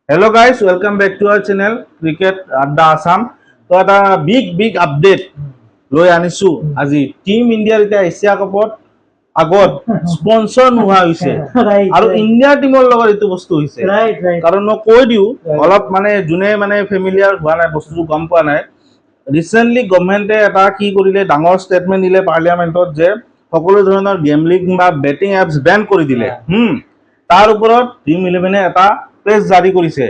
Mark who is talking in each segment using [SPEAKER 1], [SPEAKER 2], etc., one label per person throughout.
[SPEAKER 1] Hello guys, welcome back to our channel Cricket Adda Assam. তো এটা big update লৈ আনিছো আজি টিম ইণ্ডিয়াৰ এতিয়া এছিয়া কাপত আগত স্পন্সৰ নোহোৱা হৈছে আৰু ইণ্ডিয়াৰ টিমৰ লগত এইটো বস্তু হৈছে কাৰণ মই কৈ দিওঁ অলপ মানে যোনে মানে ফেমিলিয়াৰ হোৱা নাই বস্তুটো গম পোৱা নাই ৰিচেণ্টলি গভৰ্ণমেণ্টে এটা কি কৰিলে ডাঙৰ ষ্টেটমেণ্ট দিলে পাৰ্লিয়ামেণ্টত যে সকলো ধৰণৰ গেমলিং বা বেটিং এপছ বেন কৰি দিলে তাৰ ওপৰত টিম ইলেভেনে এটা প্ৰেছ জাৰি কৰিছে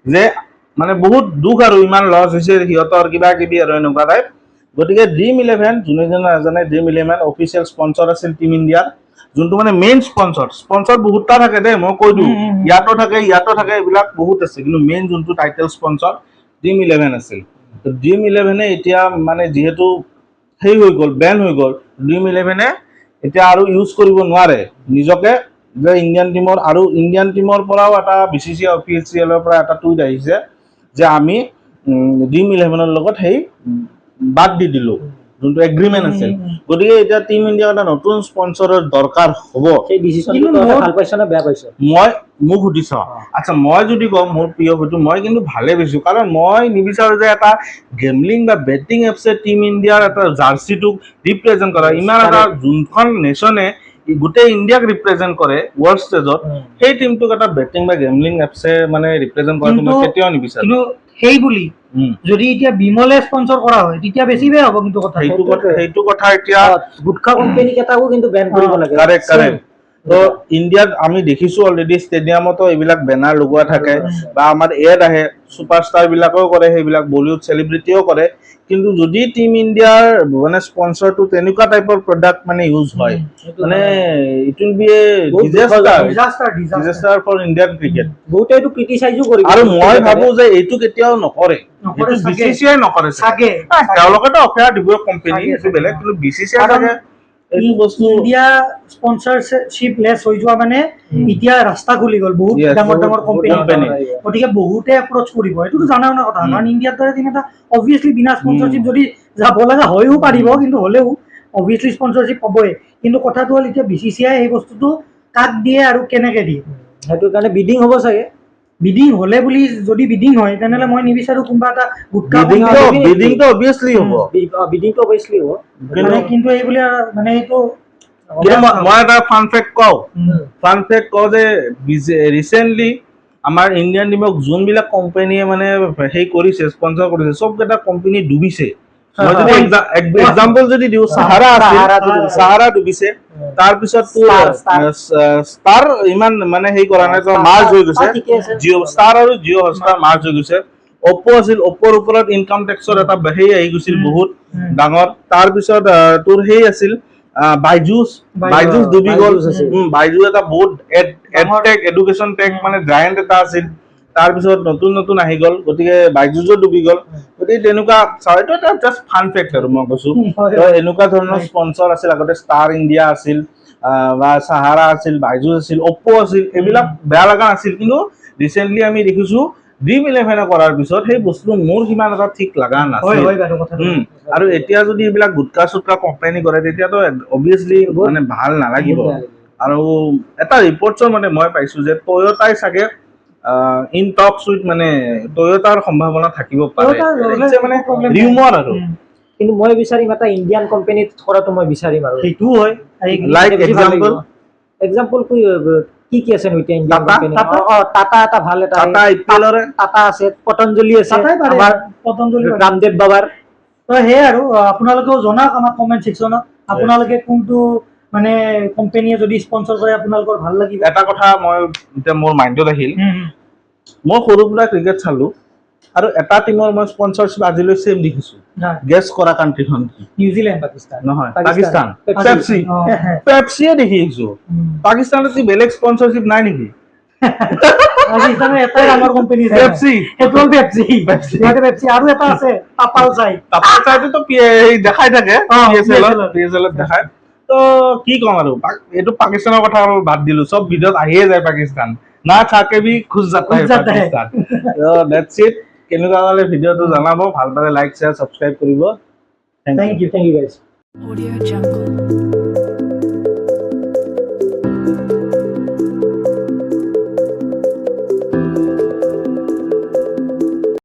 [SPEAKER 1] যে মানে বহুত দুখ আৰু ইমান লছ হৈছে সিহঁতৰ কিবা কিবি আৰু এনেকুৱা টাইপ গতিকে ড্ৰিম ইলেভেন যোনে যোনে নাজানে ড্ৰিম ইলেভেন অফিচিয়েল স্পন্সৰ আছিল টিম ইণ্ডিয়াৰ যোনটো মানে মেইন স্পন্সৰ বহুতটা থাকে দেই মই কৈ দিওঁ ইয়াতো থাকে এইবিলাক বহুত আছে কিন্তু মেইন যোনটো টাইটেল স্পন্সৰ ড্ৰিম ইলেভেন আছিল ড্ৰিম ইলেভেনে এতিয়া মানে যিহেতু সেই হৈ গ'ল বেন হৈ গ'ল ড্ৰিম ইলেভেনে এতিয়া আৰু ইউজ কৰিব নোৱাৰে নিজকে যে ইণ্ডিয়ান টিমৰ আৰু ইণ্ডিয়ান টিমৰ পৰাও এটা বিচিচিআই অফিচিয়েলৰ পৰা এটা টুইট আহিছে যে আমি ড্ৰিম ইলেভেনৰ লগত সেই বাদ দি দিলোঁ যোনটো এগ্ৰিমেণ্ট আছিল গতিকে এতিয়া টিম ইণ্ডিয়াক এটা নতুন স্পন্সৰৰ দৰকাৰ হ'ব মই মোক সুধিছ আচ্ছা মই যদি কওঁ মোৰ প্ৰিয় হয়তো মই কিন্তু ভালে পাইছোঁ কাৰণ মই নিবিচাৰোঁ যে এটা গেমলিং বা বেটিং এপছে টিম ইণ্ডিয়াৰ এটা জাৰ্চিটোক ৰিপ্ৰেজেণ্ট কৰা ইমান এটা যোনখন নেশ্যনে গোটেই ইণ্ডিয়াক ৰিপ্ৰেজেণ্ট কৰে ৱৰ্ল্ড ষ্টেজত সেই টিমটোক এটা বেটিং বা গেমলিং এপছে মানে ৰিপ্ৰেজেণ্ট কৰাটো মই কেতিয়াও নিবিচাৰোঁ
[SPEAKER 2] সেই বুলি যদি এতিয়া বিমলে স্পন্সৰ কৰা হয় তেতিয়া বেছি বেয়া হ'ব কিন্তু
[SPEAKER 1] সেইটো কথা এতিয়া
[SPEAKER 2] গুটখা কোম্পানী কেইটাকো কিন্তু বেন কৰিব লাগে
[SPEAKER 1] কাৰেক্ট তো ইণ্ডিয়াত আমি দেখিছো অলৰেডি ষ্টেডিয়ামতো এইবিলাক বেনাৰ লগোৱা থাকে বা আমাৰ এড আহে ছুপাৰষ্টাৰ বিলাকেও কৰে সেইবিলাক বলিউড চেলিব্ৰিটিও কৰে কিন্তু যদি টিম ইণ্ডিয়াৰ মানে স্পন্সৰটো তেনেকুৱা টাইপৰ প্ৰডাক্ট মানে ইউজ হয় মানে it will be a disaster for Indian cricket
[SPEAKER 2] বহুতে এইটো ক্ৰিটিচাইজো কৰিব
[SPEAKER 1] আৰু মই ভাবো যে এইটো কেতিয়াও নকৰে এইটো বিচিচিআই নকৰে চাগে তেওঁলোকেতো অফাৰ দিব কোম্পানী এইটো বেলেগ কিন্তু বিচিচিআই চাগে এই বস্তু
[SPEAKER 2] ইণ্ডিয়া স্পন্সৰশ্বিপ লেছ হৈ যোৱা মানে এতিয়া ৰাস্তা খুলি গ'ল বহুত ডাঙৰ কোম্পানী গতিকে বহুতে এপ্ৰচ কৰিব এইটোতো জানা কথা কাৰণ ইণ্ডিয়াৰ দৰে টিম এটা অবভিয়াছলি বিনা স্পন্সৰশ্বিপ যদি যাব লগা হয়ও পাৰিব কিন্তু হ'লেও অবভিয়াছলি স্পন্সৰশ্বিপ হ'বই কিন্তু কথাটো হ'ল এতিয়া বিচিচিআই সেই বস্তুটো কাক দিয়ে আৰু কেনেকে দিয়ে সেইটো কাৰণে বিডিং হ'ব চাগে বিডিং হলে বুলি যদি বিডিং হয় তেনেহলে মই নিবিচাৰো কোনবা এটা গুটকা
[SPEAKER 1] বিডিংটো অবভিয়াছলি হ'ব
[SPEAKER 2] বিডিংটো অবভিয়াছলি হ'ব কিন্তু এই বুলি মানে এইটো
[SPEAKER 1] মই এটা ফান ফেক্ট কওঁ যে ৰিচেণ্টলি আমাৰ ইণ্ডিয়ান টিমক যোনবিলাক কোম্পানীয়ে মানে সেই কৰিছে স্পন্সৰ কৰিছে চবকেইটা কোম্পানী ডুবিছে মই যদি এক্সাম্পল যদি দিওঁ সাহাৰা ডুবিছে তাৰপিছত ষ্টাৰ ইমান মানে সেই কৰা নাই মাৰ্জ হৈ গৈছে জিঅ' ষ্টাৰ আৰু জিঅ' হটষ্টাৰ মাৰ্জ হৈ গৈছে অপ্পো আছিল অপ্পোৰ ওপৰত ইনকাম টেক্সৰ এটা সেই আহি গৈছিল বহুত ডাঙৰ তাৰপিছত তোৰ সেই আছিল বাইজুছ ডুবি গ'ল বাইজুছ এটা বহুত এডটেক এডুকেশ্যন টেক মানে জায়েণ্ট এটা আছিল তাৰপিছত নতুন আহি গ'ল গতিকে বাইজুছো ডুবি গ'ল গতিকে তেনেকুৱা এইটো এটা জাষ্ট ফান ফেক্ট আৰু মই কৈছো এনেকুৱা ধৰণৰ স্পন্সৰ আছিল আগতে ষ্টাৰ ইণ্ডিয়া আছিল বা সাহাৰা আছিল বাইজুছ আছিল অপ্পো আছিল এইবিলাক বেয়া লগা নাছিল কিন্তু ৰিচেণ্টলি আমি দেখিছো ড্ৰিম ইলেভেনে কৰাৰ পিছত সেই বস্তু মোৰ সিমান এটা ঠিক লগা নাছিল আৰু এতিয়া যদি এইবিলাক গুটকা কোম্পানী কৰে তেতিয়াতো অবভিয়াছলি মানে ভাল নালাগিব আৰু এটা ৰিপৰ্টছৰ মানে মই পাইছো যে টয়োটাই চাগে ইন টকছ উইথ মানে টয়োটাৰ সম্ভাৱনা থাকিব পাৰে মানে ৰিউমাৰ আৰু
[SPEAKER 2] কিন্তু মই বিচাৰিম এটা ইণ্ডিয়ান কোম্পানীত কৰাটো মই বিচাৰিম আৰু সেইটো হয়
[SPEAKER 1] লাইক
[SPEAKER 2] এক্সাম্পল কি আছে নো এতিয়া ইণ্ডিয়ান কোম্পানী টাটা এটা ভাল এটা
[SPEAKER 1] টাটা আইপিএলৰে
[SPEAKER 2] টাটা আছে পতঞ্জলি আছে আমাৰ পতঞ্জলি ৰামদেৱ বাবাৰ তো হে আৰু আপোনালোকেও জনাওক আমাৰ কমেন্ট সেকশনত আপোনালোকে কোনটো মানে কোম্পানীয়ে যদি স্পন্সৰ কৰে আপোনালোকৰ ভাল লাগিব
[SPEAKER 1] এটা কথা মই এতিয়া মোৰ মাইণ্ডত আহিল মই সৰুৰ পৰা ক্ৰিকেট চালো আৰু এটা টিমৰ মই স্পন্সৰশ্বিপ আজিলৈ সেম দেখিছো গেছ কৰা কান্ট্ৰিখন কি
[SPEAKER 2] নিউজিলেণ্ড পাকিস্তান
[SPEAKER 1] নহয় পাকিস্তান পেপচিয়ে দেখিছো পাকিস্তানত বেলেগ স্পন্সৰশ্বিপ নাই নেকি
[SPEAKER 2] পাকিস্তানৰ এটাই ডাঙৰ কোম্পানী আছে পেপচি সেইটো পেপচি আৰু এটা আছে টাপাল চাইটো
[SPEAKER 1] দেখাই থাকে পিএছএলত দেখায় তো কি কম আৰু এইটো পাকিস্তানৰ কথা আৰু বাদ দিলো চব ভিডিঅ'ত আহিয়ে যায় পাকিস্তান না থাকে বি খুজ যাতা হে পাকিস্তান দ্যাটস ইট কেনেকুৱা হ'লে ভিডিঅ'টো জনাব ভাল পালে লাইক শ্বেয়াৰ ছাবস্ক্ৰাইব কৰিব
[SPEAKER 2] thank you guys
[SPEAKER 3] Audio Jungle.